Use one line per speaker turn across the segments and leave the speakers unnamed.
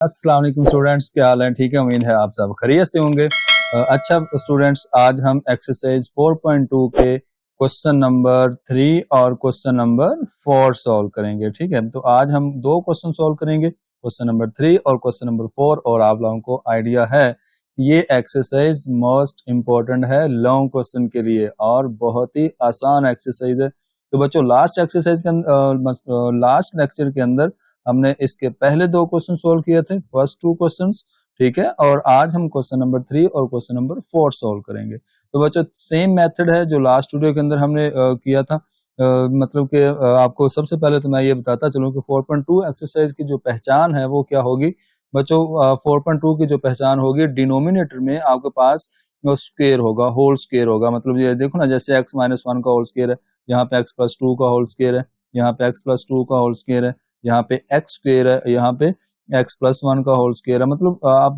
अस्सलाम वालेकुम स्टूडेंट्स, क्या हाल है? ठीक है, उम्मीद है आप सब खैरियत से होंगे। अच्छा स्टूडेंट्स, आज हम एक्सरसाइज 4.2 के क्वेश्चन नंबर 3 और क्वेश्चन नंबर 4 सॉल्व करेंगे। ठीक है, तो आज हम दो क्वेश्चन सॉल्व करेंगे, क्वेश्चन नंबर 3 और क्वेश्चन नंबर 4। और आप लोगों को आइडिया है ये एक्सरसाइज मोस्ट इम्पोर्टेंट है लॉन्ग क्वेश्चन के लिए और बहुत ही आसान एक्सरसाइज है। तो बच्चों, लास्ट लेक्चर के अंदर हमने इसके पहले दो क्वेश्चन सोल्व किए थे, फर्स्ट टू क्वेश्चंस। ठीक है, और आज हम क्वेश्चन नंबर 3 और क्वेश्चन नंबर 4 सोल्व करेंगे। तो बच्चों, सेम मेथड है जो लास्ट वीडियो के अंदर हमने किया था। मतलब कि आपको सबसे पहले तो मैं ये बताता चलूं कि 4.2 एक्सरसाइज की जो पहचान है वो क्या होगी। बच्चों, 4.2 की जो पहचान होगी, डिनोमिनेटर में आपके पास स्क्वायर होगा, होल स्क्वायर होगा। मतलब ये देखो ना, जैसे x-1 का होल स्क्वायर है, यहाँ पे x+2 का होल स्क्वायर है, यहाँ पे x+2 का होल स्क्वायर है, यहाँ पे एक्स स्क्वायर है, यहाँ पे x+1 का होल स्क्वायर है। मतलब आप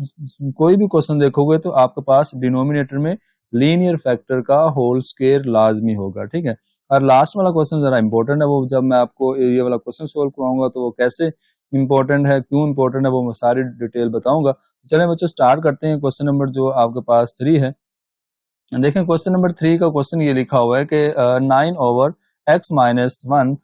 कोई भी क्वेश्चन देखोगे तो आपके पास डिनोमिनेटर में लीनियर फैक्टर का होल स्क्वायर लाजमी होगा। ठीक है, और लास्ट वाला क्वेश्चन जरा इंपॉर्टेंट है, वो जब मैं आपको ये वाला क्वेश्चन सोल्व कराऊंगा तो वो कैसे इंपॉर्टेंट है, क्यों इंपॉर्टेंट है, वो मैं सारी डिटेल बताऊंगा। चलिए बच्चों, स्टार्ट करते हैं। क्वेश्चन नंबर जो आपके पास 3 है, देखें क्वेश्चन नंबर 3 का क्वेश्चन ये लिखा हुआ है कि 9/x-1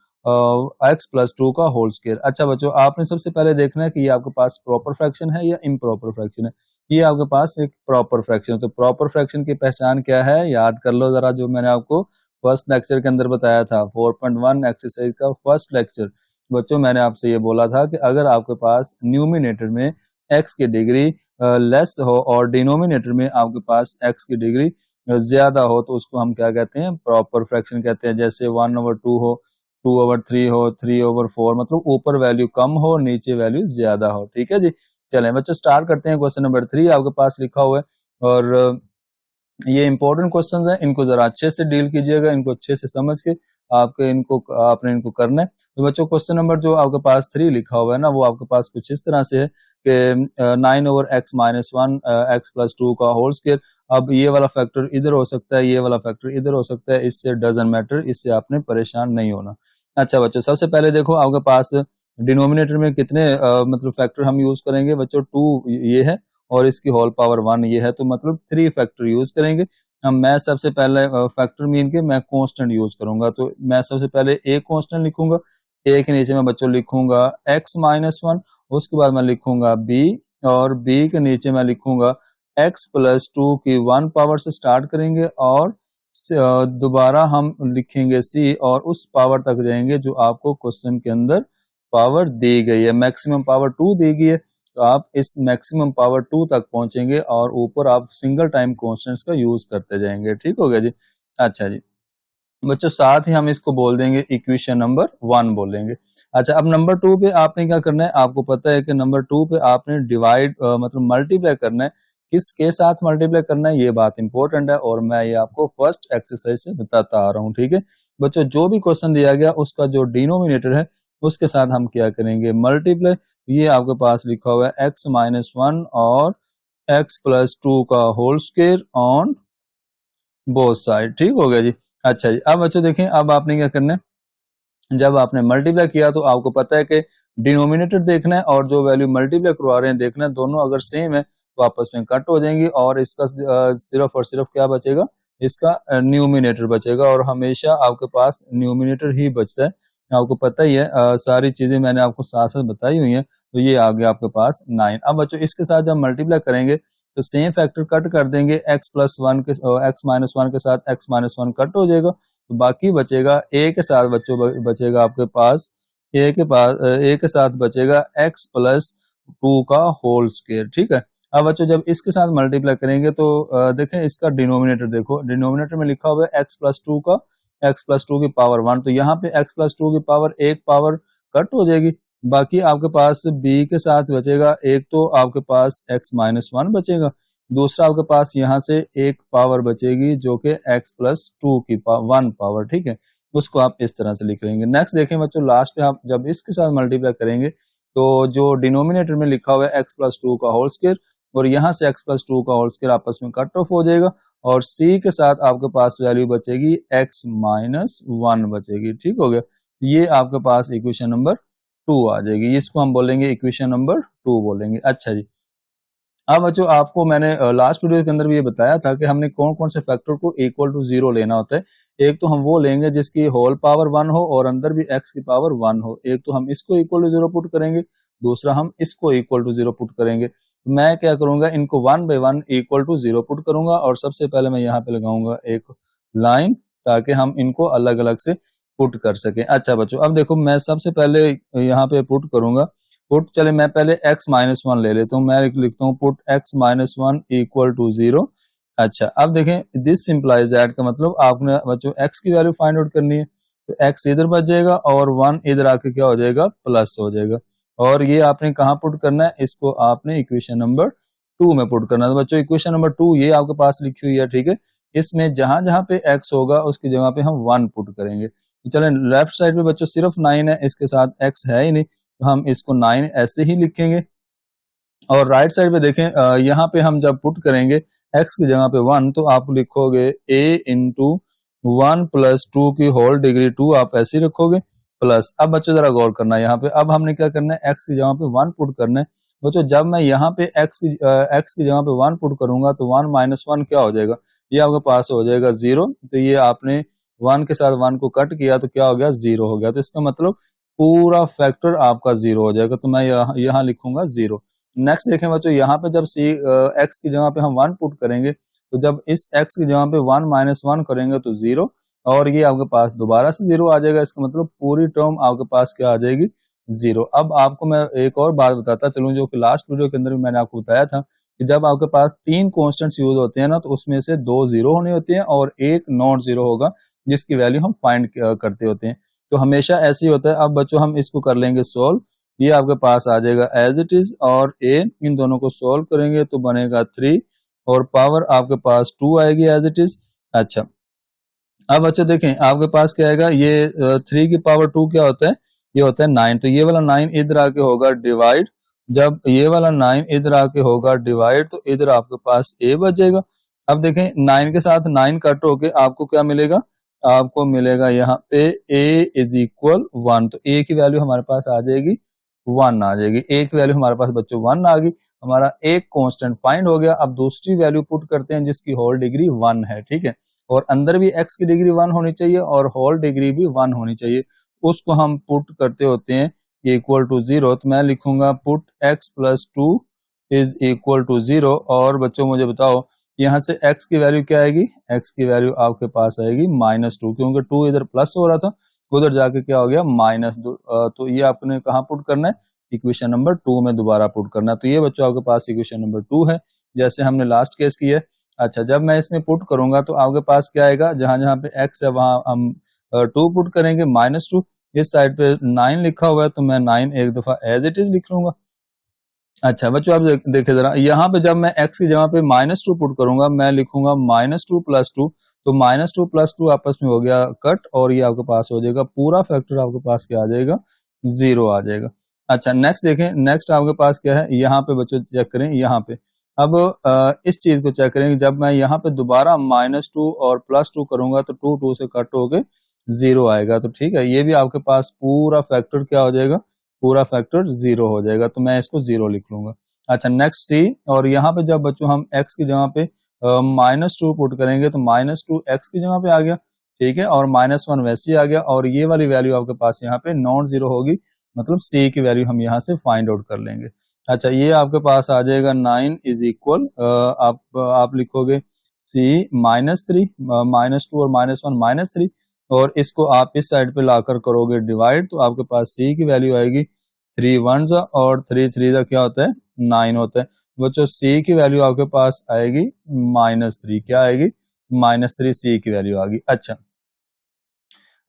x+2 का होल स्क्वायर। अच्छा बच्चों, आपने सबसे पहले देखना है कि ये आपके पास प्रॉपर फ्रैक्शन है या इम्प्रॉपर फ्रैक्शन है। ये आपके पास एक प्रॉपर फ्रैक्शन है, तो प्रॉपर फ्रैक्शन की पहचान क्या है, याद कर लो जरा, जो मैंने आपको फर्स्ट लेक्चर के अंदर बताया था, 4.1 एक्सरसाइज का फर्स्ट लेक्चर। बच्चों, मैंने आपसे ये बोला था कि अगर आपके पास न्यूमिनेटर में x की डिग्री लेस हो और डिनोमिनेटर में आपके पास x की डिग्री ज्यादा हो तो उसको हम क्या कहते हैं, प्रॉपर फ्रैक्शन कहते हैं। जैसे 1/2 हो, 2/3 हो, 3/4, मतलब ऊपर वैल्यू कम हो, नीचे वैल्यू ज्यादा हो। ठीक है जी, चलें बच्चों स्टार्ट करते हैं। क्वेश्चन नंबर 3 आपके पास लिखा हुआ है और ये इंपॉर्टेंट क्वेश्चंस हैं, इनको जरा अच्छे से डील कीजिएगा, इनको अच्छे से समझ के आपने इनको करना है। तो बच्चों, क्वेश्चन नंबर जो आपके पास 3 लिखा हुआ है ना, वो आपके पास कुछ इस तरह से है कि 9/x-1 x+2 का होल स्क्वायर। अब ये वाला फैक्टर इधर हो सकता है, ये वाला फैक्टर इधर हो सकता है, इससे डजंट मैटर, इससे आपने परेशान नहीं होना। अच्छा बच्चों, सबसे पहले देखो आपके पास डिनोमिनेटर में कितने मतलब फैक्टर हम यूज करेंगे। बच्चों, 2 ये है और इसकी होल पावर 1 ये है, तो मतलब 3 फैक्टर यूज करेंगे हम। मैं सबसे पहले फैक्टर मीन के मैं कांस्टेंट यूज करूंगा, तो मैं सबसे पहले एक कांस्टेंट लिखूंगा, ए के नीचे मैं बच्चों लिखूंगा x-1, उसके बाद मैं लिखूंगा b, और b के नीचे मैं लिखूंगा x+2 की 1 पावर से स्टार्ट करेंगे और दोबारा हम लिखेंगे c और उस पावर तक जाएंगे जो आपको क्वेश्चन के अंदर पावर दी गई है। मैक्सिमम पावर 2 दी गई है, तो आप इस मैक्सिमम पावर 2 तक पहुंचेंगे और ऊपर आप सिंगल टाइम कॉन्स्टेंट्स का यूज करते जाएंगे। ठीक हो गया जी। अच्छा जी बच्चों, साथ ही हम इसको बोल देंगे इक्वेशन नंबर 1 बोलेंगे। अच्छा, अब नंबर 2 पे आपने क्या करना है, आपको पता है कि नंबर 2 पे आपने डिवाइड मतलब मल्टीप्लाई करना है। किसके साथ मल्टीप्लाई करना है, ये बात इंपॉर्टेंट है और मैं ये आपको फर्स्ट एक्सरसाइज से बताता आ रहा हूँ। ठीक है बच्चों, जो भी क्वेश्चन दिया गया उसका जो डिनोमिनेटर है उसके साथ हम क्या करेंगे, मल्टीप्लाई। ये आपके पास लिखा हुआ है x-1 और x+2 का whole square on both side. ठीक हो गया जी। अच्छा जी, अब बच्चों देखें, अब आपने क्या करना है, जब आपने मल्टीप्लाई किया तो आपको पता है कि डिनोमिनेटर देखना है और जो वैल्यू मल्टीप्लाई करवा रहे हैं देखना है, दोनों अगर सेम है तो आपस में कट हो जाएंगी और इसका सिर्फ और सिर्फ क्या बचेगा, इसका न्यूमिनेटर बचेगा और हमेशा आपके पास न्यूमिनेटर ही बचता है। आपको पता ही है, सारी चीजें मैंने आपको साथ साथ बताई हुई हैं। तो ये आ गया आपके पास 9। अब बच्चों, इसके साथ जब मल्टीप्लाई करेंगे तो सेम फैक्टर कट कर देंगे, x+1 के x-1 के साथ x-1 कट हो जाएगा, तो बाकी बचेगा a के साथ बच्चों बचेगा आपके पास a के साथ बचेगा x+2 का होल स्क्वायर। ठीक है, अब बच्चों जब इसके साथ मल्टीप्लाई करेंगे तो देखें इसका डिनोमिनेटर देखो, डिनोमिनेटर में लिखा हुआ है x+2 की पावर 1, तो यहाँ पे x+2 की पावर एक पावर कट हो जाएगी, बाकी आपके पास b के साथ बचेगा एक, तो आपके पास x-1 बचेगा, दूसरा आपके पास यहाँ से एक पावर बचेगी जो कि x+2 की 1 पावर। ठीक है, उसको आप इस तरह से लिख लेंगे। नेक्स्ट देखें बच्चों, लास्ट पे आप जब इसके साथ मल्टीप्लाई करेंगे तो जो डिनोमिनेटर में लिखा हुआ है x+2 का होल स्क्वायर और यहाँ से x+2 का होल स्क्वायर आपस में कट ऑफ हो जाएगा और c के साथ आपके पास वैल्यू बचेगी x-1 बचेगी। ठीक हो गया, ये आपके पास इक्वेशन नंबर 2 आ जाएगी। इसको हम बोलेंगे इक्वेशन नंबर 2 बोलेंगे। अच्छा जी, अब बच्चों आपको मैंने लास्ट वीडियो के अंदर भी ये बताया था कि हमने कौन कौन से फैक्टर को इक्वल टू 0 लेना होता है। एक तो हम वो लेंगे जिसकी होल पावर 1 हो और अंदर भी x की पावर 1 हो। एक तो हम इसको इक्वल टू 0 पुट करेंगे, दूसरा हम इसको इक्वल टू 0 पुट करेंगे। मैं क्या करूंगा, इनको 1 बाय 1 इक्वल टू 0 पुट करूंगा और सबसे पहले मैं यहाँ पे लगाऊंगा एक लाइन ताकि हम इनको अलग अलग से पुट कर सकें। अच्छा बच्चों, अब देखो मैं सबसे पहले यहाँ पे पुट करूंगा। पुट, चले मैं पहले x माइनस 1 ले लेता हूँ। मैं लिखता हूँ put x minus 1 equal to 0। अच्छा, अब देखें दिस सिंप्लाइज दैट का मतलब आपने बच्चों x की वैल्यू फाइंड आउट करनी है, तो x इधर बच जाएगा और 1 इधर आके क्या हो जाएगा, प्लस हो जाएगा। और ये आपने कहाँ पुट करना है, इसको आपने इक्वेशन नंबर 2 में पुट करना है। तो बच्चों इक्वेशन नंबर 2 ये आपके पास लिखी हुई है, ठीक है। इसमें जहां जहां पे x होगा उसकी जगह पे हम 1 पुट करेंगे। तो चलें, लेफ्ट साइड पे बच्चों सिर्फ 9 है, इसके साथ x है ही नहीं, तो हम इसको 9 ऐसे ही लिखेंगे। और राइट साइड पे देखें, यहाँ पे हम जब पुट करेंगे x की जगह पे 1, तो आप लिखोगे a इंटू 1 प्लस 2 की होल डिग्री 2, आप ऐसे ही रखोगे प्लस। अब बच्चों जरा गौर करना है यहाँ पे, अब हमने क्या करना है, x की जगह पे 1 पुट करना है। बच्चों जब मैं यहाँ पे x की जगह पे 1 पुट करूंगा तो 1 माइनस 1 क्या हो जाएगा, ये आपके पास हो जाएगा 0। तो ये आपने 1 के साथ 1 को कट किया तो क्या हो गया, 0 हो गया। तो इसका मतलब पूरा फैक्टर आपका 0 हो जाएगा। तो मैं यहाँ लिखूंगा 0। नेक्स्ट देखें बच्चों, यहाँ पे जब x की जगह पे हम 1 पुट करेंगे, तो जब इस x की जगह पे 1 माइनस 1 करेंगे तो 0, और ये आपके पास दोबारा से 0 आ जाएगा। इसका मतलब पूरी टर्म आपके पास क्या आ जाएगी, 0। अब आपको मैं एक और बात बताता चलूं, जो कि लास्ट वीडियो के अंदर भी मैंने आपको बताया था कि जब आपके पास 3 कॉन्स्टेंट्स यूज होते हैं ना, तो उसमें से 2 0 होने होते हैं और एक नॉट 0 होगा जिसकी वैल्यू हम फाइंड करते होते हैं। तो हमेशा ऐसे ही होता है। अब बच्चों हम इसको कर लेंगे सोल्व। ये आपके पास आ जाएगा एज इट इज और a, इन दोनों को सोल्व करेंगे तो बनेगा 3 और पावर आपके पास 2 आएगी एज इट इज। अच्छा, अब बच्चों देखें आपके पास क्या आएगा, ये 3 की पावर 2 क्या होता है, ये होता है 9। तो ये वाला 9 इधर आके होगा डिवाइड, जब ये वाला 9 इधर आके होगा डिवाइड तो इधर आपके पास a बचेगा। अब देखें 9 के साथ 9 कट होके आपको क्या मिलेगा, आपको मिलेगा यहाँ पे a इज इक्वल 1। तो a की वैल्यू हमारे पास आ जाएगी 1 आ जाएगी। a की वैल्यू हमारे पास बच्चों 1 आ गई, हमारा एक कांस्टेंट फाइंड हो गया। अब दूसरी वैल्यू पुट करते हैं जिसकी होल डिग्री 1 है, ठीक है, और अंदर भी x की डिग्री 1 होनी चाहिए और होल डिग्री भी 1 होनी चाहिए। उसको हम पुट करते होते हैं इक्वल टू 0। तो मैं लिखूंगा put x plus 2 is equal to 0। और बच्चों मुझे बताओ यहाँ से x की वैल्यू क्या आएगी, x की वैल्यू आपके पास आएगी -2, क्योंकि 2 इधर प्लस हो रहा था, उधर जाके क्या हो गया -2। तो ये आपने कहाँ पुट करना है, इक्वेशन नंबर 2 में दोबारा पुट करना है। तो ये बच्चों आपके पास इक्वेशन नंबर 2 है, जैसे हमने लास्ट केस की है। अच्छा, जब मैं इसमें पुट करूंगा तो आपके पास क्या आएगा, जहां जहां पे x है वहां हम 2 पुट करेंगे -2। इस साइड पे 9 लिखा हुआ है तो मैं 9 एक दफा एज इट इज लिख लूंगा। अच्छा बच्चों, आप देखे जरा, यहाँ पे जब मैं x की जगह पे -2 पुट करूंगा, मैं लिखूंगा -2 प्लस 2। तो -2 प्लस 2 आपस में हो गया कट और ये आपके पास हो जाएगा, पूरा फैक्टर आपके पास क्या आ जाएगा, 0 आ जाएगा। अच्छा नेक्स्ट देखें, नेक्स्ट आपके पास क्या है, यहाँ पे बच्चों चेक करें, यहाँ पे अब इस चीज को चेक करेंगे, जब मैं यहाँ पे दोबारा -2 और +2 करूंगा तो 2 2 से कट होके 0 आएगा। तो ठीक है, ये भी आपके पास पूरा फैक्टर क्या हो जाएगा, पूरा फैक्टर 0 हो जाएगा। तो मैं इसको 0 लिख लूंगा। अच्छा नेक्स्ट सी, और यहाँ पे जब बच्चों हम x की जगह पे -2 पुट करेंगे तो -2 x की जगह पे आ गया, ठीक है, और -1 वैसे ही आ गया, और ये वाली वैल्यू आपके पास यहाँ पे नॉन 0 होगी, मतलब c की वैल्यू हम यहाँ से फाइंड आउट कर लेंगे। अच्छा, ये आपके पास आ जाएगा 9 इज इक्वल, आप लिखोगे c -3, -2 और -1 -3, और इसको आप इस साइड पे लाकर करोगे डिवाइड, तो आपके पास c की वैल्यू आएगी 3 1 और 3 3 क्या होता है, 9 होता है। बच्चों c की वैल्यू आपके पास आएगी -3, क्या आएगी, -3 c की वैल्यू आ गई। अच्छा,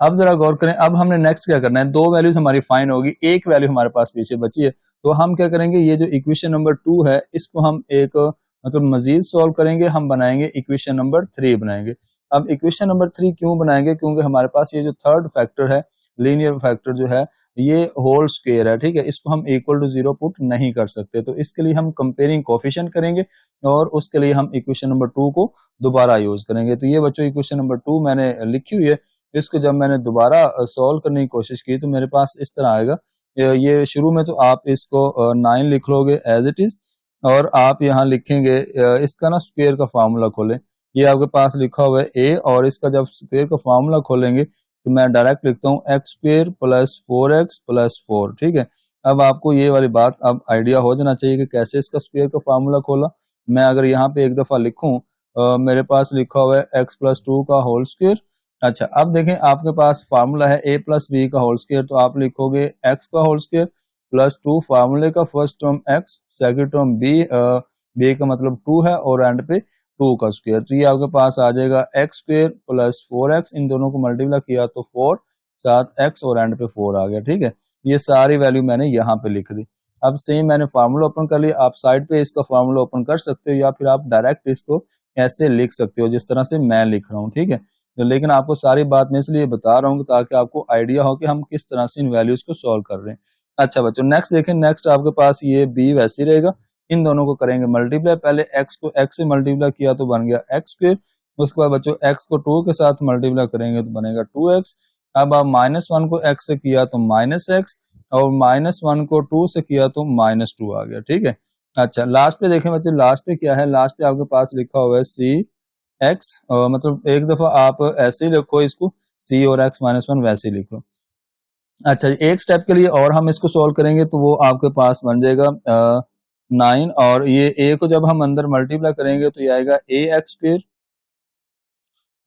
अब जरा गौर करें, अब हमने नेक्स्ट क्या करना है, 2 वैल्यूज हमारी फाइंड होगी, एक वैल्यू हमारे पास पीछे बची है, तो हम क्या करेंगे, ये जो इक्वेशन नंबर 2 है इसको हम एक मतलब मजीद सॉल्व करेंगे, हम बनाएंगे इक्वेशन नंबर 3 बनाएंगे। अब इक्वेशन नंबर 3 क्यों बनाएंगे, क्योंकि हमारे पास ये जो थर्ड फैक्टर है, लीनियर फैक्टर जो है, ये होल स्क्वायर है, ठीक है, इसको हम इक्वल टू 0 पुट नहीं कर सकते, तो इसके लिए हम कंपेयरिंग कोफिशिएंट करेंगे और उसके लिए हम इक्वेशन नंबर 2 को दोबारा यूज करेंगे। तो ये बच्चों इक्वेशन नंबर 2 मैंने लिखी हुई है, इसको जब मैंने दोबारा सॉल्व करने की कोशिश की तो मेरे पास इस तरह आएगा, ये शुरू में तो आप इसको 9 लिख लोगे एज इट इज, और आप यहाँ लिखेंगे इसका ना स्क्वायर का फार्मूला खोलें। ये आपके पास लिखा हुआ है ए, और इसका जब स्क्वायर का फार्मूला खोलेंगे तो मैं डायरेक्ट लिखता हूँ x square plus 4x plus 4। ठीक है, अब आपको ये वाली बात अब आइडिया हो जाना चाहिए कि कैसे इसका स्क्वायर का फार्मूला खोला। मैं अगर यहाँ पे एक दफा लिखूं, मेरे पास लिखा हुआ है x प्लस 2 का होल स्क्वायर। अच्छा, अब देखें आपके पास फार्मूला है a प्लस बी का होल स्क्वायर, तो आप लिखोगे x का होल स्क्वायर प्लस 2 फार्मूले का first term x, second term b का मतलब 2 है, और एंड पे 2 का स्क्वायर। तो ये आपके पास आ जाएगा x स्क्वायर प्लस 4x, इन दोनों को मल्टीप्लाई किया तो 4, साथ x और एंड पे 4 आ गया। ठीक है, ये सारी वैल्यू मैंने यहाँ पे लिख दी। अब सेम मैंने फार्मूला ओपन कर लिया, आप साइड पे इसका फार्मूला ओपन कर सकते हो, या फिर आप डायरेक्ट इसको ऐसे लिख सकते हो जिस तरह से मैं लिख रहा हूँ। ठीक है, तो लेकिन आपको सारी बात मैं इसलिए बता रहा हूँ ताकि आपको आइडिया हो कि हम किस तरह से इन वैल्यूज को सॉल्व कर रहे हैं। अच्छा बच्चों, नेक्स्ट देखें, नेक्स्ट आपके पास ये b वैसे ही रहेगा, इन दोनों को करेंगे मल्टीप्लाई। पहले x को x से मल्टीप्लाई किया तो बन गया x स्क्वायर, उसके बाद बच्चों x को 2 के साथ मल्टीप्लाई करेंगे तो बनेगा 2x। अब आप -1 को x से किया तो -x, और -1 को 2 से किया तो -2 आ गया। ठीक है, अच्छा लास्ट पे देखें बच्चे, लास्ट पे क्या है, लास्ट पे आपके पास लिखा हुआ है cx, मतलब एक दफा आप ऐसे ही लिखो इसको, c और x -1 वैसे ही लिख लो। अच्छा, एक स्टेप के लिए और हम इसको सोल्व करेंगे तो वो आपके पास बन जाएगा 9, और ये a को जब हम अंदर मल्टीप्लाई करेंगे तो ये आएगा ax स्क्वायर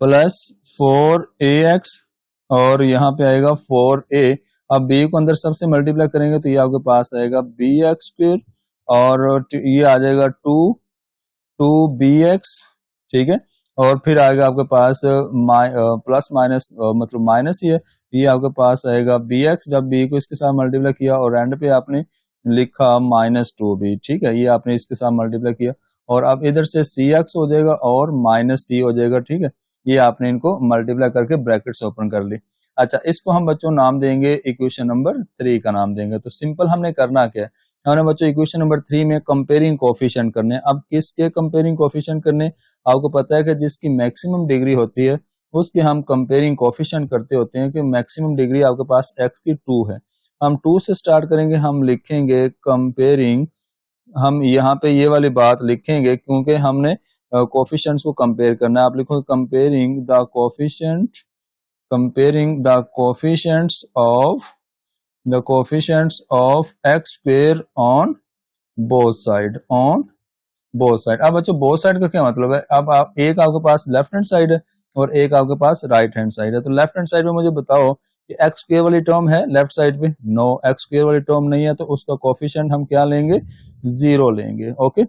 प्लस 4ax, और यहाँ पे आएगा 4a। अब b को अंदर सबसे मल्टीप्लाई करेंगे तो ये आपके पास आएगा bx स्क्वायर, और ये आ जाएगा 2bx। ठीक है, और फिर आएगा आपके पास प्लस माइनस मतलब माइनस ही है, ये आपके पास आएगा bx, जब b को इसके साथ मल्टीप्लाई किया और एंड पे आपने लिखा -2b। ठीक है, ये आपने इसके साथ मल्टीप्लाई किया, और अब इधर से cx हो जाएगा और -c हो जाएगा। ठीक है, ये आपने इनको मल्टीप्लाई करके ब्रैकेट्स ओपन कर ली। अच्छा, इसको हम बच्चों नाम देंगे इक्वेशन नंबर 3 का नाम देंगे। तो सिंपल हमने करना क्या है, हमने बच्चों इक्वेशन नंबर 3 में कंपेयरिंग कोफिशिएंट करने। अब किसके कंपेयरिंग कोफिशिएंट करने, आपको पता है कि जिसकी मैक्सिमम डिग्री होती है उसके हम कंपेयरिंग कोफिशिएंट करते होते हैं कि मैक्सिमम डिग्री आपके पास x की 2 है। हम 2 से स्टार्ट करेंगे, हम लिखेंगे कंपेयरिंग, हम यहाँ पे ये वाली बात लिखेंगे क्योंकि हमने कोफिशिएंट्स को कंपेयर करना है। आप लिखो comparing the coefficients of x square on both side, अब बच्चों बोथ साइड का क्या मतलब है, अब आप एक आपके पास लेफ्ट हैंड साइड है और एक आपके पास राइट हैंड साइड है। तो लेफ्ट हैंड साइड में मुझे बताओ कि एक्स स्क्वायर वाली टर्म है लेफ्ट साइड पे, नो एक्स स्क्वायर वाली टर्म नहीं है, तो उसका कोफिशिएंट हम क्या लेंगे, 0 लेंगे। ओके,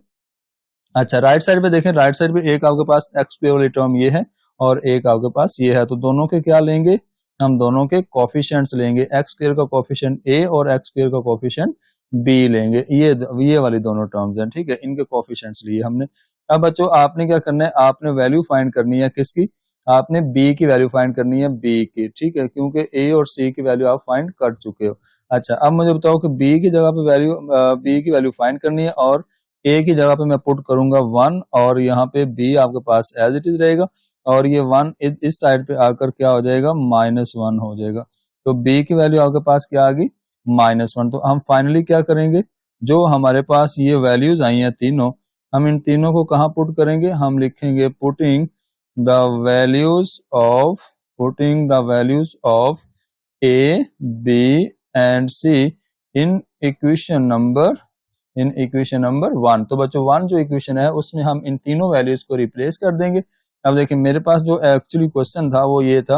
अच्छा राइट साइड पे देखें, राइट साइड पे एक आपके पास एक्स स्क्वायर वाली टर्म ये है और एक आपके पास ये है, तो दोनों के क्या लेंगे, हम दोनों के कोफिशिएंट्स लेंगे, एक्स स्क्वायर का कोफिशिएंट a और एक्स स्क्वायर का कोफिशिएंट b लेंगे। ये वाली दोनों टर्म्स हैं। ठीक है, इनके कोफिशिएंट्स लिए हमने। अब बच्चों आपने क्या करना है, आपने वैल्यू फाइंड करनी है किसकी, आपने b की वैल्यू फाइंड करनी है, b की। ठीक है, क्योंकि a और c की वैल्यू आप फाइंड कर चुके हो। अच्छा, अब मुझे बताओ कि b की जगह पे b की वैल्यू फाइंड करनी है, और a की जगह पे मैं पुट करूंगा 1, और यहाँ पे b आपके पास एज इट इज रहेगा, और ये 1 इस साइड पे आकर क्या हो जाएगा, -1 हो जाएगा। तो b की वैल्यू आपके पास क्या आ गई, -1। तो हम फाइनली क्या करेंगे, जो हमारे पास ये वैल्यूज आई हैं तीनों, हम इन तीनों को कहाँ पुट करेंगे, हम लिखेंगे putting the values of a, b and c in equation number 1। तो बच्चों 1 जो इक्वेशन है उसमें हम इन तीनों वैल्यूज को रिप्लेस कर देंगे। अब देखिए मेरे पास जो एक्चुअली क्वेश्चन था वो ये था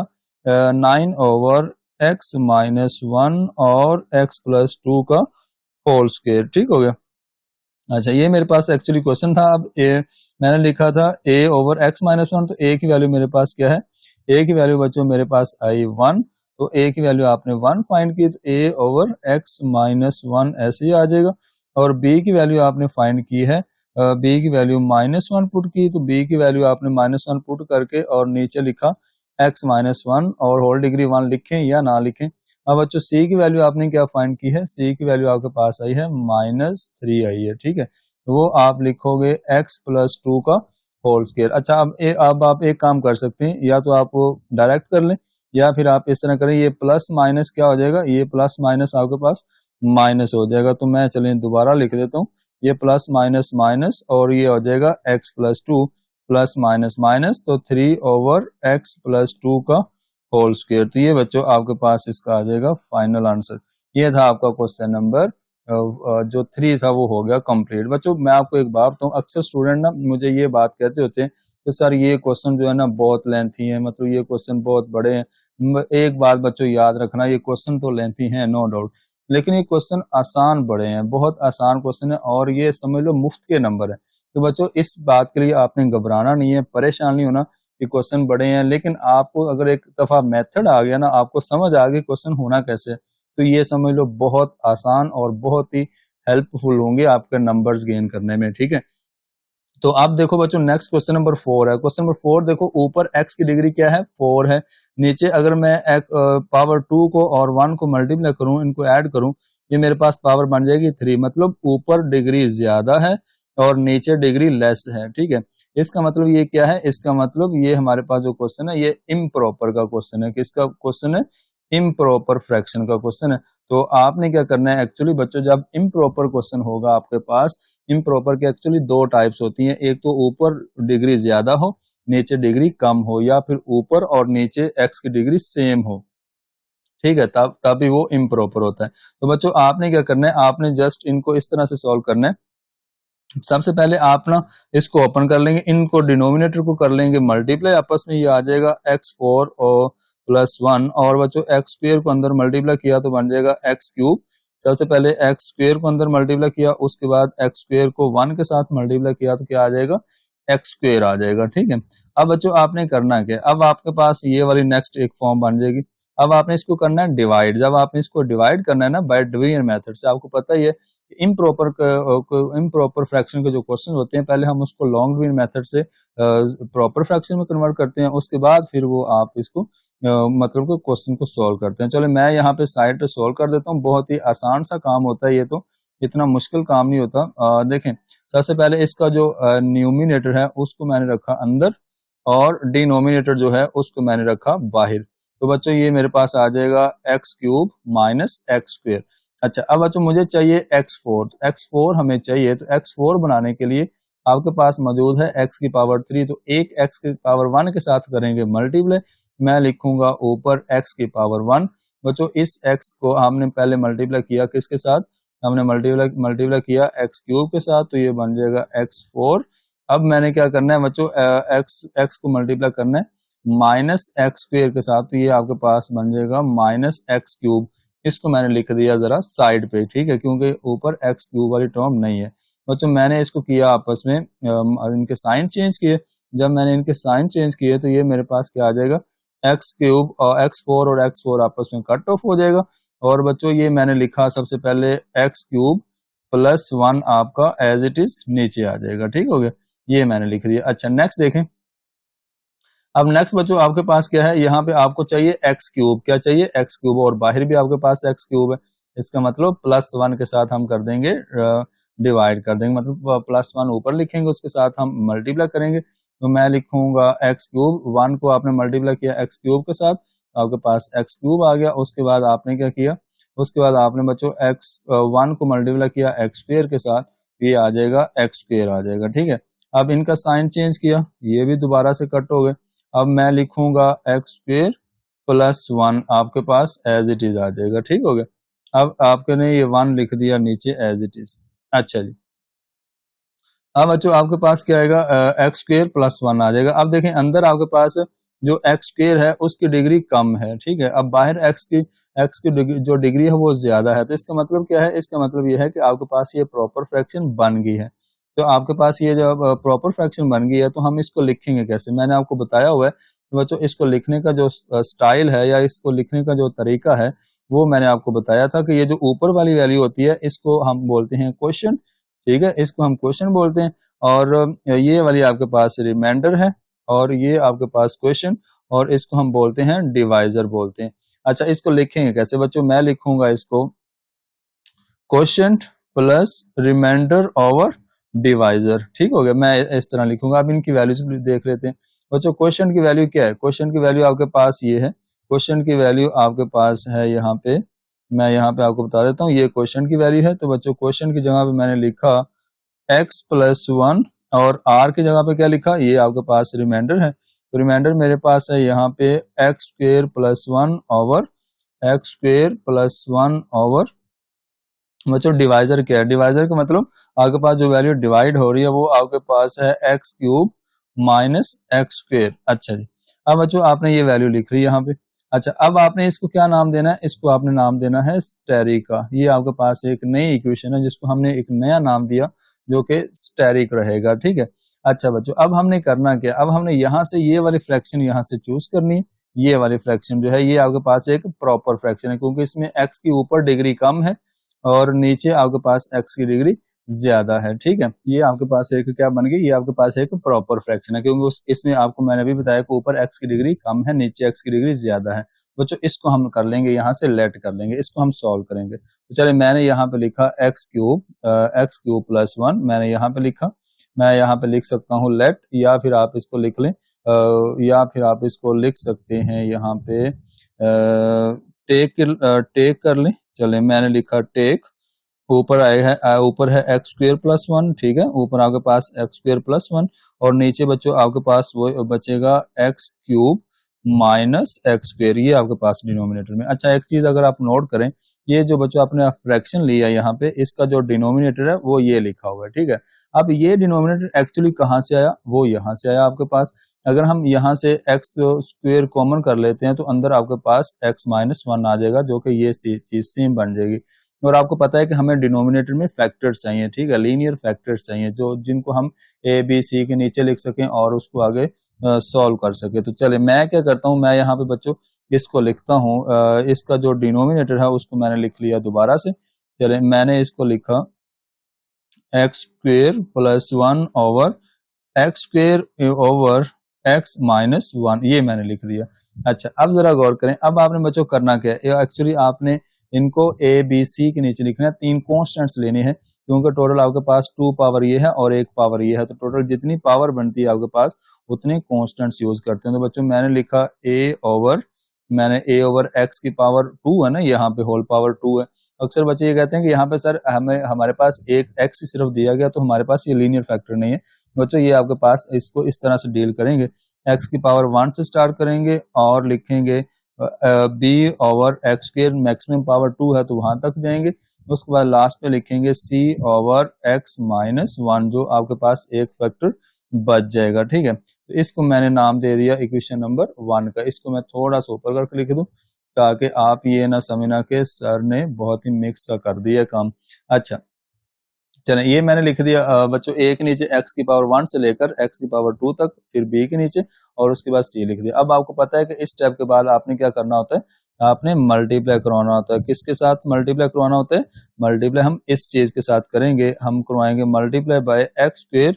9/x - 1 और x + 2 का होल स्क्वायर। ठीक हो गया। अच्छा, ये मेरे पास एक्चुअली क्वेश्चन था। अब मैंने लिखा था a/x - 1, तो a की वैल्यू मेरे पास क्या है, a की वैल्यू बच्चों मेरे पास आई 1, तो a की वैल्यू आपने 1 फाइंड की, तो a/x - 1 ऐसे ही आ जाएगा। और b की वैल्यू आपने फाइंड की है, b की वैल्यू -1 पुट की, तो b की वैल्यू आपने -1 पुट करके और नीचे लिखा x - 1 और होल डिग्री 1 लिखें या ना लिखें। अब बच्चों c की वैल्यू आपने क्या फाइंड की है, c की वैल्यू आपके पास आई है -3 आई है। ठीक है, तो वो आप लिखोगे x + 2 का होल स्क्वायर। अच्छा, अब आप एक काम कर सकते हैं, या तो आप डायरेक्ट कर लें या फिर आप इस तरह करें, ये प्लस माइनस क्या हो जाएगा, ये प्लस माइनस आपके पास माइनस हो जाएगा। तो मैं चलें दोबारा लिख देता हूँ, ये प्लस माइनस माइनस और ये हो जाएगा x plus two plus minus minus, तो 3/x+2 का होल स्क्वायर। तो ये बच्चों आपके पास इसका आ जाएगा फाइनल आंसर। ये था आपका क्वेश्चन नंबर जो 3 था वो हो गया कंप्लीट। बच्चों मैं आपको एक बात बताऊं, अक्सर स्टूडेंट ना मुझे ये बात कहते होते हैं कि सर ये क्वेश्चन जो है ना बहुत लेंथी है, मतलब ये क्वेश्चन बहुत बड़े हैं। एक बात बच्चों याद रखना, ये क्वेश्चन तो लेंथी है नो डाउट, लेकिन ये क्वेश्चन आसान बड़े हैं, बहुत आसान क्वेश्चन है और ये समझ लो मुफ्त के नंबर है। तो बच्चों इस बात के लिए आपने घबराना नहीं है, परेशान नहीं होना कि क्वेश्चन बड़े हैं, लेकिन आपको अगर एक दफा मेथड आ गया ना, आपको समझ आ गई क्वेश्चन होना कैसे, तो ये समझ लो बहुत आसान और बहुत ही हेल्पफुल होंगे आपके नंबर्स गेन करने में। ठीक है, तो आप देखो बच्चों नेक्स्ट क्वेश्चन नंबर 4 है। क्वेश्चन नंबर 4 देखो, ऊपर x की डिग्री क्या है 4 है, नीचे अगर मैं पावर 2 को और 1 को मल्टीप्लाई करूं, इनको ऐड करूं, ये मेरे पास पावर बन जाएगी 3। मतलब ऊपर डिग्री ज्यादा है और नीचे डिग्री लेस है। ठीक है, इसका मतलब ये क्या है, इसका मतलब ये हमारे पास जो क्वेश्चन है ये इम्प्रॉपर का क्वेश्चन है। किसका क्वेश्चन है, इम्प्रॉपर फ्रैक्शन का क्वेश्चन है। तो आपने क्या करना है एक्चुअली बच्चों, जब इम्प्रॉपर क्वेश्चन होगा आपके पास, इम्प्रॉपर की एक्चुअली दो टाइप्स होती हैं, एक तो ऊपर डिग्री ज्यादा हो नीचे डिग्री कम हो, या फिर ऊपर और नीचे एक्स की डिग्री सेम हो। ठीक है, तब तभी वो इम्प्रॉपर होता है। तो बच्चों आपने क्या करना है, आपने जस्ट इनको इस तरह से सॉल्व करना है। सबसे पहले आप ना इसको ओपन कर लेंगे, इनको डिनोमिनेटर को कर लेंगे मल्टीप्लाई, आपस में ये आ जाएगा x4 और +1, और बच्चों एक्स स्क्वेयर को अंदर मल्टीप्लाई किया तो बन जाएगा एक्स क्यूब। सबसे पहले एक्स स्क्वेयर को अंदर मल्टीप्लाई किया, उसके बाद एक्स स्क्वेयर को 1 के साथ मल्टीप्लाई किया तो क्या आ जाएगा, एक्स स्क्वेयर आ जाएगा। ठीक है, अब बच्चों आपने करना क्या, अब आपके पास ये वाली नेक्स्ट एक फॉर्म बन जाएगी। अब आपने इसको करना है डिवाइड। जब आपने इसको डिवाइड करना है ना बाय डिवीजन मेथड से, आपको पता ही है इम्प्रॉपर फ्रैक्शन के जो क्वेश्चन होते हैं, पहले हम उसको लॉन्ग डिवीजन मेथड से प्रॉपर फ्रैक्शन में कन्वर्ट करते हैं, उसके बाद फिर वो आप इसको मतलब को क्वेश्चन को सॉल्व करते हैं। चलो मैं यहाँ पे साइड पे सॉल्व कर देता हूँ, बहुत ही आसान सा काम होता है ये, तो इतना मुश्किल काम नहीं होता। देखें सबसे पहले इसका जो न्यूमिनेटर है उसको मैंने रखा अंदर और डिनोमिनेटर जो है उसको मैंने रखा बाहर। तो बच्चों ये मेरे पास आ जाएगा x cube minus x square. अच्छा अब बच्चों मुझे चाहिए x4, तो x4 हमें चाहिए, तो x4 बनाने के लिए आपके पास मौजूद है x की पावर 3, तो एक x की पावर 1 के साथ करेंगे मल्टीप्लाई, मैं लिखूंगा ऊपर x की पावर 1। बच्चों इस x को हमने पहले मल्टीप्लाई किया किसके साथ, हमने मल्टीप्लाई किया x क्यूब के साथ, तो ये बन जाएगा x4। अब मैंने क्या करना है बच्चों, x को मल्टीप्लाई करना है माइनस एक्स स्क्वेयर के साथ, तो ये आपके पास बन जाएगा माइनस एक्स क्यूब। इसको मैंने लिख दिया जरा साइड पे, ठीक है, क्योंकि ऊपर एक्स क्यूब वाली टर्म नहीं है। बच्चों मैंने इसको किया आपस में इनके साइन चेंज किए, जब मैंने इनके साइन चेंज किए तो ये मेरे पास क्या आ जाएगा, एक्स क्यूब और x4 और x4 आपस में कट ऑफ हो जाएगा। और बच्चों ये मैंने लिखा सबसे पहले एक्स क्यूब +1 आपका एज इट इज नीचे आ जाएगा। ठीक हो गया, ये मैंने लिख दिया। अच्छा नेक्स्ट देखें, अब नेक्स्ट बच्चों आपके पास क्या है, यहाँ पे आपको चाहिए एक्स क्यूब, क्या चाहिए एक्स क्यूब, और बाहर भी आपके पास एक्स क्यूब है, इसका मतलब +1 के साथ हम कर देंगे डिवाइड कर देंगे, मतलब +1 ऊपर लिखेंगे उसके साथ हम मल्टीप्लाई करेंगे। तो मैं लिखूंगा एक्स क्यूब, 1 को आपने मल्टीप्लाई किया एक्स क्यूब के साथ, आपके पास एक्स क्यूब आ गया। उसके बाद आपने क्या किया, उसके बाद आपने बच्चों x1 को मल्टीप्लाई किया एक्स स्क्वेयर के साथ, ये आ जाएगा एक्स स्क्वेयर आ जाएगा। ठीक है, अब इनका साइन चेंज किया, ये भी दोबारा से कट हो गए। अब मैं लिखूंगा एक्स स्क्वेयर +1 आपके पास एज इट इज आ जाएगा। ठीक हो गया, अब आपने ये 1 लिख दिया नीचे एज इट इज। अच्छा जी, अब बच्चों आपके पास क्या आएगा, एक्स स्क्वेयर +1 आ जाएगा। अब देखें अंदर आपके पास जो एक्स स्क्वेयर है उसकी डिग्री कम है, ठीक है, अब बाहर एक्स की जो डिग्री है वो ज्यादा है। तो इसका मतलब क्या है, इसका मतलब ये है कि आपके पास ये प्रॉपर फ्रैक्शन बन गई है। तो आपके पास ये जब प्रॉपर फ्रैक्शन बन गई है तो हम इसको लिखेंगे कैसे, मैंने आपको बताया हुआ है। तो बच्चों इसको लिखने का जो स्टाइल है या इसको लिखने का जो तरीका है वो मैंने आपको बताया था कि ये जो ऊपर वाली वैल्यू होती है इसको हम बोलते हैं क्वेश्चन, ठीक है, इसको हम क्वेश्चन बोलते हैं, और ये वाली आपके पास रिमाइंडर है और ये आपके पास क्वेश्चन, और इसको हम बोलते हैं डिवाइजर बोलते हैं। अच्छा इसको लिखेंगे कैसे बच्चों, मैं लिखूंगा इसको question plus remainder over divisor. ठीक हो गया, मैं इस तरह लिखूंगा। अब इनकी वैल्यूज देख लेते हैं बच्चों। क्वेश्चन की वैल्यू क्या है, क्वेश्चन की वैल्यू आपके पास ये है, क्वेश्चन की वैल्यू आपके पास है यहाँ पे मैं यहाँ पे आपको बता देता हूँ, ये क्वेश्चन की वैल्यू है। तो बच्चों क्वेश्चन की जगह पे मैंने लिखा x+1 और r की जगह पे क्या लिखा, ये आपके पास रिमाइंडर है। तो रिमाइंडर मेरे पास है यहाँ पे x² + 1 ओवर x² + 1 ओवर, बच्चों डिवाइजर क्या है, डिवाइजर का मतलब आपके पास जो वैल्यू डिवाइड हो रही है वो आपके पास है x³ - x²। अच्छा जी, अब बच्चों आपने ये वैल्यू लिख ली यहाँ पे। अच्छा, अब आपने इसको क्या नाम देना है, इसको आपने नाम देना है स्टेरिका। ये आपके पास एक नई इक्वेशन है जिसको हमने एक नया नाम दिया जो कि स्टेरिक रहेगा, ठीक है। अच्छा बच्चों, अब हमने करना क्या, अब हमने यहाँ से ये वाली फ्रैक्शन यहाँ से चूज करनी है। ये वाली फ्रैक्शन जो है ये आपके पास एक प्रॉपर फ्रैक्शन है, क्योंकि इसमें x की ऊपर डिग्री कम है और नीचे आपके पास x की डिग्री ज्यादा है, ठीक है। ये आपके पास एक क्या बन गई, ये आपके पास एक प्रॉपर फ्रैक्शन है, क्योंकि इसमें आपको मैंने भी बताया कि ऊपर x की डिग्री कम है, नीचे x की डिग्री ज्यादा है। बच्चों इसको हम कर लेंगे, यहाँ से लेट कर लेंगे, इसको हम सॉल्व करेंगे। तो चलिए मैंने यहाँ पे लिखा x³ + 1 मैंने यहाँ पे लिखा। मैं यहाँ पे लिख सकता हूँ लेट, या फिर आप इसको लिख लें, या फिर आप इसको लिख सकते हैं यहाँ पे टेक कर लें। चले मैंने लिखा टेक, ऊपर ऊपर है x² + 1, ठीक है, ऊपर आपके पास x² + 1 और नीचे बच्चों आपके पास वो बचेगा x³ - x², ये आपके पास डिनोमिनेटर में। अच्छा एक चीज अगर आप नोट करें, ये जो बच्चों आपने फ्रैक्शन लिया यहाँ पे, इसका जो डिनोमिनेटर है वो ये लिखा हुआ है, ठीक है। अब ये डिनोमिनेटर एक्चुअली कहाँ से आया, वो यहाँ से आया आपके पास। अगर हम यहाँ से x² कॉमन कर लेते हैं तो अंदर आपके पास x - 1 आ जाएगा, जो कि ये चीज सेम बन जाएगी। और आपको पता है कि हमें डिनोमिनेटर में फैक्टर्स चाहिए, ठीक है, लीनियर फैक्टर्स चाहिए जो जिनको हम ए बी सी के नीचे लिख सकें और उसको आगे सॉल्व कर सके। तो चले मैं क्या करता हूँ, मैं यहाँ पे बच्चों इसको लिखता हूँ, इसका जो डिनोमिनेटर है उसको मैंने लिख लिया दोबारा से। चले मैंने इसको लिखा x² + 1 over x² over x - 1, ये मैंने लिख दिया। अच्छा अब जरा गौर करें, अब आपने बच्चों करना क्या है, एक्चुअली आपने इनको ए बी सी के नीचे लिखना है, 3 कॉन्स्टेंट्स लेने हैं, क्योंकि टोटल आपके पास 2 पावर ये है और 1 पावर ये है, तो टोटल जितनी पावर बनती है आपके पास उतने कॉन्स्टेंट्स यूज करते हैं। तो बच्चों मैंने लिखा मैंने a ओवर x की पावर 2 है ना, यहाँ पे होल पावर 2 है। अक्सर बच्चे ये कहते हैं कि यहाँ पे सर हमारे पास एक x ही सिर्फ दिया गया तो हमारे पास ये लीनियर फैक्टर नहीं है। बच्चों ये आपके पास इसको इस तरह से डील करेंगे, x की पावर 1 से स्टार्ट करेंगे और लिखेंगे b over x² maximum power 2 है तो वहां तक जाएंगे। उसके बाद लास्ट पे लिखेंगे c ओवर x - 1, जो आपके पास एक फैक्टर बच जाएगा, ठीक है। तो इसको मैंने नाम दे दिया इक्वेशन नंबर 1 का। इसको मैं थोड़ा सा ऊपर करके लिख दूं ताकि आप ये ना समझना कि सर ने बहुत ही मिक्स सा कर दिया काम। अच्छा चलें, ये मैंने लिख दिया बच्चों a के नीचे x की पावर 1 से लेकर x की पावर 2 तक, फिर b के नीचे और उसके बाद c लिख दिया। अब आपको पता है कि इस स्टेप के बाद आपने क्या करना होता है, आपने मल्टीप्लाई करवाना होता है। किसके साथ मल्टीप्लाई करवाना होता है, मल्टीप्लाई हम इस चीज के साथ करेंगे, हम करवाएंगे multiply by x²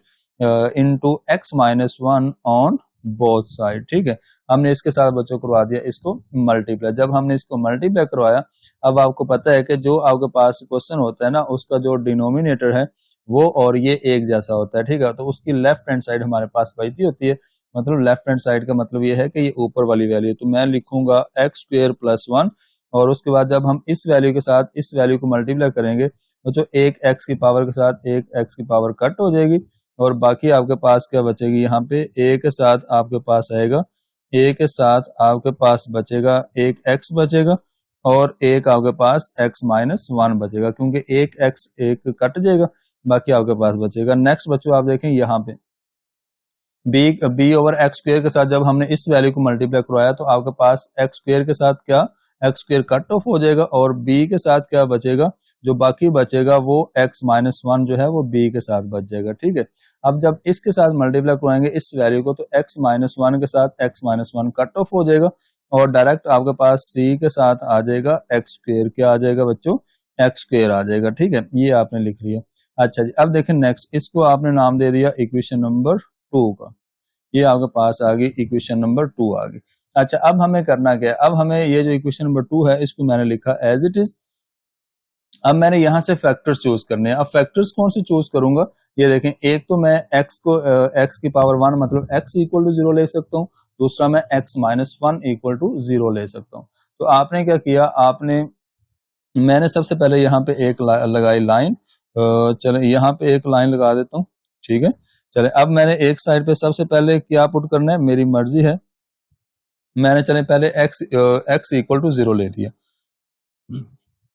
into x - 1 on both side, ठीक है। हमने इसके साथ बच्चों करवा दिया इसको मल्टीप्लाई। जब हमने इसको मल्टीप्लाई करवाया, अब आपको पता है कि जो आपके पास क्वेश्चन होता है ना, उसका जो डिनोमिनेटर है वो और ये एक जैसा होता है, ठीक है। तो उसकी लेफ्ट हैंड साइड हमारे पास बचती होती है, मतलब लेफ्ट हैंड साइड का मतलब ये है कि ये ऊपर वाली वैल्यू। तो मैं लिखूंगा x² + 1 और उसके बाद जब हम इस वैल्यू के साथ इस वैल्यू को मल्टीप्लाई करेंगे तो जो एक x की पावर के साथ एक x की पावर कट हो जाएगी और बाकी आपके पास क्या बचेगी, यहाँ पे a के साथ आपके पास आएगा, a के साथ आपके पास बचेगा एक x बचेगा और एक आपके पास x - 1 बचेगा, क्योंकि एक x एक कट जाएगा, बाकी आपके पास बचेगा। नेक्स्ट बच्चों आप देखें यहाँ पे b ओवर x² के साथ जब हमने इस वैल्यू को मल्टीप्लाई करवाया तो आपके पास x² के साथ क्या x² कट ऑफ हो जाएगा और b के साथ क्या बचेगा, जो बाकी बचेगा वो x - 1 जो है वो b के साथ बच जाएगा, ठीक है। अब जब इसके साथ मल्टीप्लाई करवाएंगे इस वैल्यू को तो x - 1 के साथ x - 1 कट ऑफ हो जाएगा और डायरेक्ट आपके पास c के साथ आ जाएगा x², क्या आ जाएगा बच्चों, x² आ जाएगा, ठीक है। ये आपने लिख लिया। अच्छा जी, अब देखें नेक्स्ट, इसको आपने नाम दे दिया इक्वेशन नंबर 2 का। ये आपके पास आ गई इक्वेशन नंबर 2 आ गई। अच्छा अब हमें करना क्या है, अब हमें ये जो इक्वेशन नंबर 2 है इसको मैंने लिखा एज इट इज। अब मैंने यहां से फैक्टर्स चूज करने हैं। अब फैक्टर्स कौन से चूज करूंगा, ये देखें, एक तो मैं x की पावर 1 मतलब x = 0 ले सकता हूँ, दूसरा मैं x - 1 = 0 ले सकता हूँ। तो आपने क्या किया, आपने मैंने सबसे पहले यहाँ पे एक लगाई लाइन, चले यहाँ पे एक लाइन लगा देता हूँ, ठीक है। चले अब मैंने एक साइड पे सबसे पहले क्या पुट करना है, मेरी मर्जी है, मैंने चले पहले x इक्वल टू 0 ले लिया।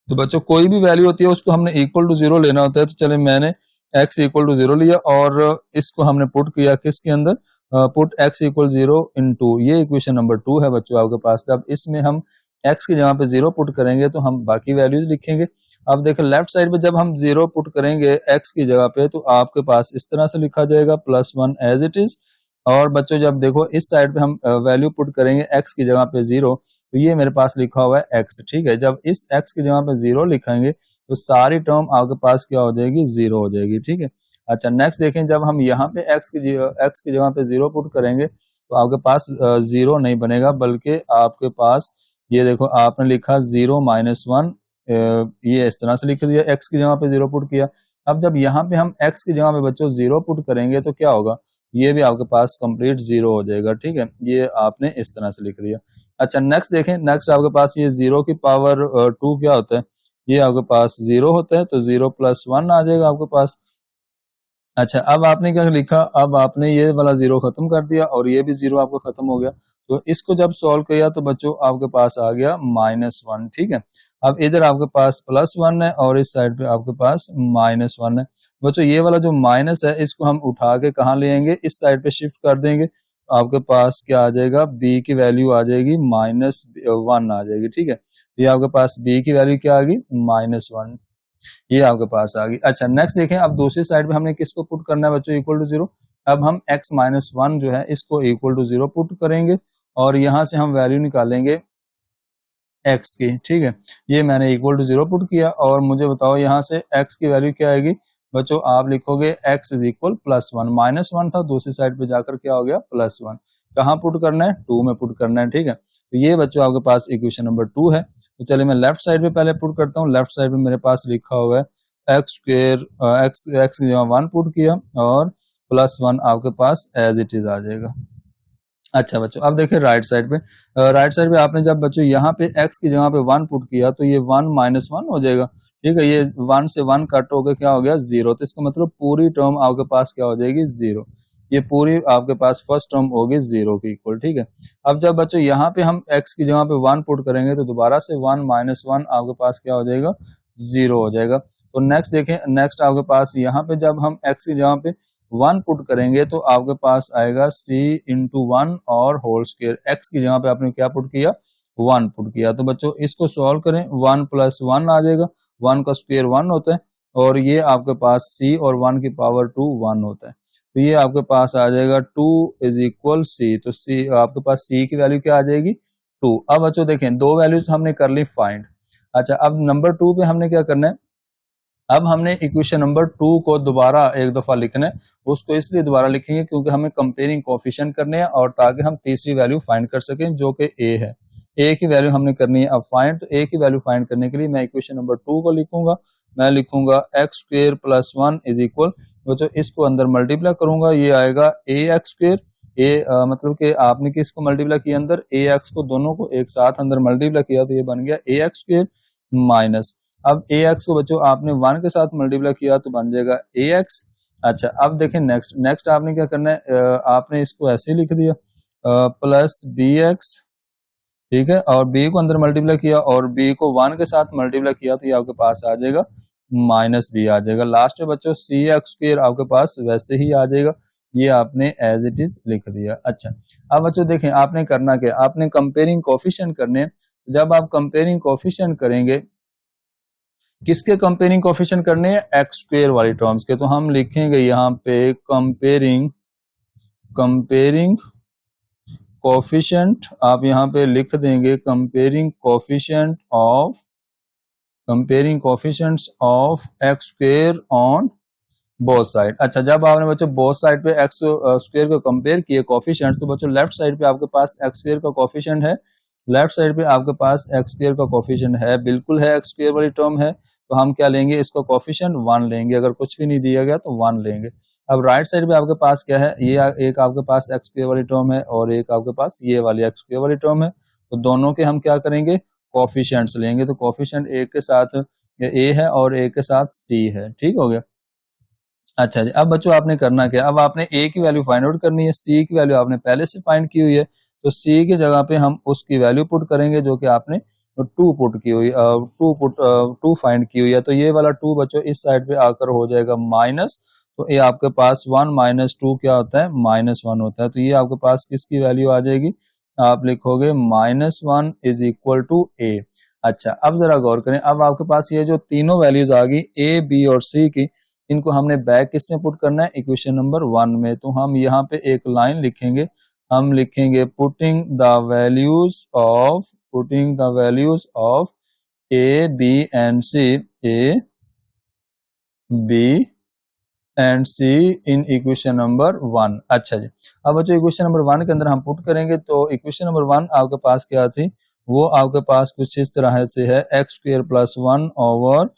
तो बच्चों कोई भी वैल्यू होती है उसको हमने इक्वल टू 0 लेना होता है। तो चले मैंने x इक्वल टू 0 लिया और इसको हमने पुट किया किसके अंदर, पुट x इक्वल 0 इनटू, ये इक्वेशन नंबर 2 है बच्चों आपके पास। जब इसमें हम x की जगह पे 0 पुट करेंगे तो हम बाकी वैल्यूज लिखेंगे। अब देखो लेफ्ट साइड पे जब हम 0 पुट करेंगे x की जगह पे तो आपके पास इस तरह से लिखा जाएगा +1 एज इट इज। और बच्चों जब देखो इस साइड पे हम वैल्यू पुट करेंगे x की जगह पे 0, तो ये मेरे पास लिखा हुआ है x, ठीक है। जब इस x की जगह पे 0 लिखेंगे तो सारी टर्म आपके पास क्या हो जाएगी, 0 हो जाएगी, ठीक है। अच्छा नेक्स्ट देखें, जब हम यहाँ पे x की जगह पे 0 पुट करेंगे तो आपके पास 0 नहीं बनेगा, बल्कि आपके पास ये देखो आपने लिखा 0 -1, ये इस तरह से लिख दिया, x की जगह पे 0 पुट किया। अब जब यहाँ पे हम x की जगह पे बच्चों 0 पुट करेंगे तो क्या होगा, ये भी आपके पास कंप्लीट 0 हो जाएगा, ठीक है। ये आपने इस तरह से लिख दिया। अच्छा नेक्स्ट देखें, नेक्स्ट आपके पास ये 0 की पावर 2 क्या होता है, ये आपके पास 0 होता है, तो 0 + 1 आ जाएगा आपके पास। अच्छा अब आपने क्या लिखा, अब आपने ये वाला 0 खत्म कर दिया और ये भी 0 आपका खत्म हो गया। तो इसको जब सॉल्व किया तो बच्चों आपके पास आ गया -1, ठीक है। अब इधर आपके पास +1 है और इस साइड पे आपके पास -1 है। बच्चों ये वाला जो माइनस है इसको हम उठा के कहाँ ले आएंगे, इस साइड पे शिफ्ट कर देंगे। आपके पास क्या आ जाएगा, b की वैल्यू आ जाएगी -1 आ जाएगी, ठीक है। ये आपके पास b की वैल्यू क्या आ गई, -1, ये आपके पास आ गई। अच्छा नेक्स्ट देखें, अब दूसरी साइड पे हमने किसको पुट करना है बच्चों, इक्वल टू 0। अब हम x - 1 जो है इसको इक्वल टू 0 पुट करेंगे और यहां से हम वैल्यू निकालेंगे x की, ठीक है। ये मैंने इक्वल टू 0 पुट किया और मुझे बताओ यहाँ से x की वैल्यू क्या आएगी। बच्चों आप लिखोगे x इज इक्वल +1, -1 था, दूसरी साइड पे जाकर क्या हो गया, +1। कहाँ पुट करना है, 2 में पुट करना है, ठीक है। तो ये बच्चों आपके पास इक्वेशन नंबर 2 है। तो चलिए मैं लेफ्ट साइड पे पहले पुट करता हूँ। लेफ्ट साइड पे मेरे पास लिखा हुआ है x स्क्वायर, x की जगह 1 पुट किया और +1 आपके पास एज इट इज आ जाएगा। अच्छा बच्चों अब देखिए राइट साइड पे आपने जब बच्चों यहाँ पे x की जगह पे 1 पुट किया तो ये 1 - 1 हो जाएगा, ठीक है। ये 1 से 1 कट हो गया, क्या हो गया, 0। तो इसका मतलब पूरी टर्म आपके पास क्या हो जाएगी, 0। ये पूरी आपके पास फर्स्ट टर्म होगी 0 की इक्वल, ठीक है। अब जब बच्चों यहाँ पे हम x की जगह पे 1 पुट करेंगे तो दोबारा से 1 - 1 आपके पास क्या हो जाएगा, 0 हो जाएगा। तो नेक्स्ट देखें, नेक्स्ट आपके पास यहाँ पे जब हम x की जगह पे 1 पुट करेंगे तो आपके पास आएगा c × 1 और होल स्क्वायर। x की जगह पे आपने क्या पुट किया, 1 पुट किया। तो बच्चों इसको सॉल्व करें, 1 + 1 आ जाएगा, 1 का स्क्वायर 1 होता है और ये आपके पास c और 1 की पावर 2 1 होता है। तो ये आपके पास आ जाएगा 2 = c। तो c आपके पास c की वैल्यू क्या आ जाएगी, 2। अब बच्चों देखें दो वैल्यूज हमने कर ली फाइंड। अच्छा अब नंबर 2 पे हमने क्या करना है, अब हमने इक्वेशन नंबर 2 को दोबारा एक दफा लिखना है। उसको इसलिए दोबारा लिखेंगे क्योंकि हमें कंपेयरिंग कोफिशिएंट करने हैं और ताकि हम तीसरी वैल्यू फाइंड कर सकें जो कि a है। a की वैल्यू हमने करनी है अब फाइंड। तो a की वैल्यू फाइंड करने के लिए मैं इक्वेशन नंबर 2 को लिखूंगा। मैं लिखूंगा x² + 1 इज इक्वल, तो इसको अंदर मल्टीप्लाई करूंगा, ये आएगा ax²। मतलब कि आपने किसको मल्टीप्लाई किया अंदर, ax को, दोनों को एक साथ अंदर मल्टीप्लाई किया तो ये बन गया ax² माइनस, अब ax को बच्चों आपने 1 के साथ मल्टीप्लाई किया तो बन जाएगा ax। अच्छा अब देखें नेक्स्ट आपने क्या करना है, आपने इसको ऐसे लिख दिया +bx, ठीक है, और b को अंदर मल्टीप्लाई किया और b को 1 के साथ मल्टीप्लाई किया तो ये आपके पास आ जाएगा -b आ जाएगा। लास्ट में बच्चों cx² आपके पास वैसे ही आ जाएगा, ये आपने एज इट इज लिख दिया। अच्छा अब बच्चों देखें आपने करना क्या, आपने कंपेयरिंग कोफिशिएंट करने। जब आप कंपेयरिंग कोफिशिएंट करेंगे, किसके कंपेयरिंग कोफिशिएंट करने हैं, x² वाली टर्म्स के। तो हम लिखेंगे यहाँ पे कंपेयरिंग कोफिशिएंट, आप यहाँ पे लिख देंगे comparing coefficients of x² on both side. अच्छा जब आपने बच्चों बोथ साइड पे x² को कंपेयर किए कोफिशिएंट, तो बच्चों लेफ्ट साइड पे आपके पास x² का कोफिशिएंट है, लेफ्ट साइड पे आपके पास x² का कोफिशिएंट है, बिल्कुल है, x² वाली टर्म है। तो हम क्या लेंगे, इसका कोफिशिएंट 1 लेंगे, अगर कुछ भी नहीं दिया गया तो 1 लेंगे। अब राइट साइड पे आपके पास क्या है, ये एक आपके पास x² वाली टर्म है और एक आपके पास ये वाली x² वाली टर्म है। तो दोनों के हम क्या करेंगे, कोफिशिएंट्स लेंगे, तो कोफिशिएंट ए के साथ ए है और ए के साथ सी है, ठीक हो गया। अच्छा जी, अब बच्चों आपने करना क्या, अब आपने ए की वैल्यू फाइंड आउट करनी है, सी की वैल्यू आपने पहले से फाइंड की हुई है, तो सी की जगह पे हम उसकी वैल्यू पुट करेंगे जो कि आपने टू पुट की हुई, टू फाइंड की हुई है। तो ये वाला टू बच्चों इस साइड पे आकर हो जाएगा माइनस, तो ये आपके पास 1 माइनस 2 क्या होता है, -1 होता है। तो ये आपके पास किसकी वैल्यू आ जाएगी, आप लिखोगे -1 इज इक्वल टू ए। अच्छा, अब जरा गौर करें, अब आपके पास ये जो तीनों वैल्यूज आ गई ए, बी और सी की, इनको हमने बैक किस में पुट करना है, इक्वेशन नंबर 1 में। तो हम यहाँ पे एक लाइन लिखेंगे, हम लिखेंगे putting the values of A, B and C, A, B and C in equation number 1। अच्छा जी, अब बच्चों इक्वेशन नंबर 1 के अंदर हम पुट करेंगे, तो इक्वेशन नंबर 1 आपके पास क्या थी, वो आपके पास कुछ इस तरह से है, x square plus 1 over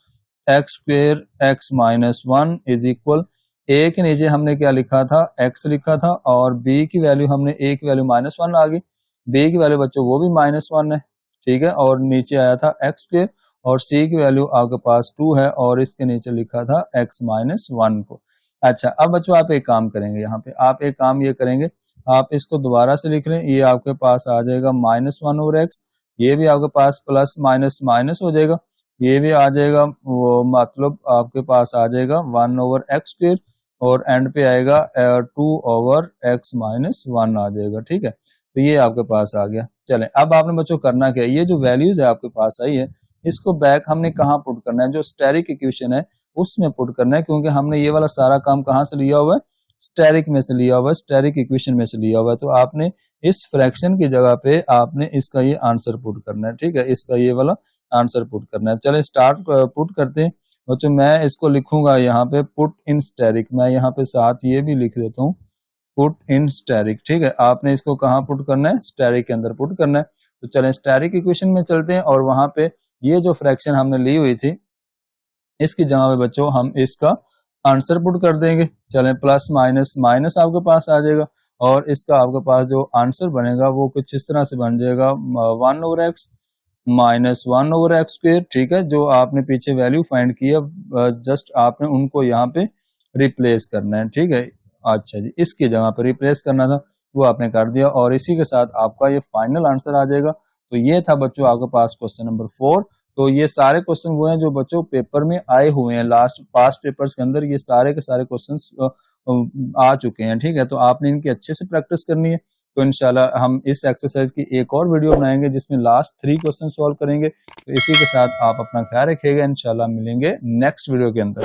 x square x minus 1 is equal, A के नीचे हमने क्या लिखा था, एक्स लिखा था, और बी की वैल्यू हमने, ए की वैल्यू -1 आ गई, बी की वैल्यू बच्चों वो भी -1 है, ठीक है, और नीचे आया था एक्स स्क्वायर, और सी की वैल्यू आपके पास 2 है, और इसके नीचे लिखा था x माइनस 1 को। अच्छा, अब बच्चों आप एक काम करेंगे, यहाँ पे आप एक काम ये करेंगे, आप इसको दोबारा से लिख लें, ये आपके पास आ जाएगा -1 ओवर एक्स, ये भी आपके पास प्लस माइनस माइनस हो जाएगा, ये भी आ जाएगा, वो मतलब आपके पास आ जाएगा 1 ओवर एक्स स्क्वायर, और एंड पे आएगा 2 ओवर x माइनस 1 आ जाएगा, ठीक है। तो ये आपके पास आ गया। चलें, अब आपने बच्चों करना क्या है, ये जो वैल्यूज है आपके पास आई है, इसको बैक हमने कहाँ पुट करना है, जो स्टेरिक इक्वेशन है उसमें पुट करना है, क्योंकि हमने ये वाला सारा काम कहाँ से लिया हुआ है, स्टेरिक में से लिया हुआ है, स्टेरिक इक्वेशन में से लिया हुआ है। तो आपने इस फ्रैक्शन की जगह पे आपने इसका ये आंसर पुट करना है, ठीक है, इसका ये वाला आंसर पुट करना है। चले स्टार्ट पुट करते हैं बच्चों, मैं इसको लिखूंगा यहाँ पे पुट इन स्टेरिक, मैं यहाँ पे साथ ये भी लिख देता हूँ, पुट इन स्टेरिक, ठीक है। आपने इसको कहाँ पुट करना है, स्टेरिक के अंदर पुट करना है। तो चलें स्टेरिक इक्वेशन में चलते हैं, और वहां पे ये जो फ्रैक्शन हमने ली हुई थी, इसकी जगह पे बच्चों हम इसका आंसर पुट कर देंगे। चलें, प्लस माइनस माइनस आपके पास आ जाएगा, और इसका आपके पास जो आंसर बनेगा वो कुछ इस तरह से बन जाएगा 1 over x minus 1 over x square, ठीक है। जो आपने पीछे वैल्यू फाइंड की है, जस्ट आपने उनको यहाँ पे रिप्लेस करना है, ठीक है। अच्छा जी, इसकी जगह पे रिप्लेस करना था, वो आपने कर दिया, और इसी के साथ आपका ये फाइनल आंसर आ जाएगा। तो ये था बच्चों आपके पास क्वेश्चन नंबर 4। तो ये सारे क्वेश्चन वो हैं जो बच्चों पेपर में आए हुए हैं, लास्ट पास्ट पेपर्स के अंदर ये सारे के सारे क्वेश्चन आ चुके हैं, ठीक है। तो आपने इनकी अच्छे से प्रैक्टिस करनी है। तो इंशाल्लाह हम इस एक्सरसाइज की एक और वीडियो बनाएंगे जिसमें लास्ट 3 क्वेश्चन सॉल्व करेंगे। तो इसी के साथ आप अपना ख्याल रखिएगा, इंशाल्लाह मिलेंगे नेक्स्ट वीडियो के अंदर।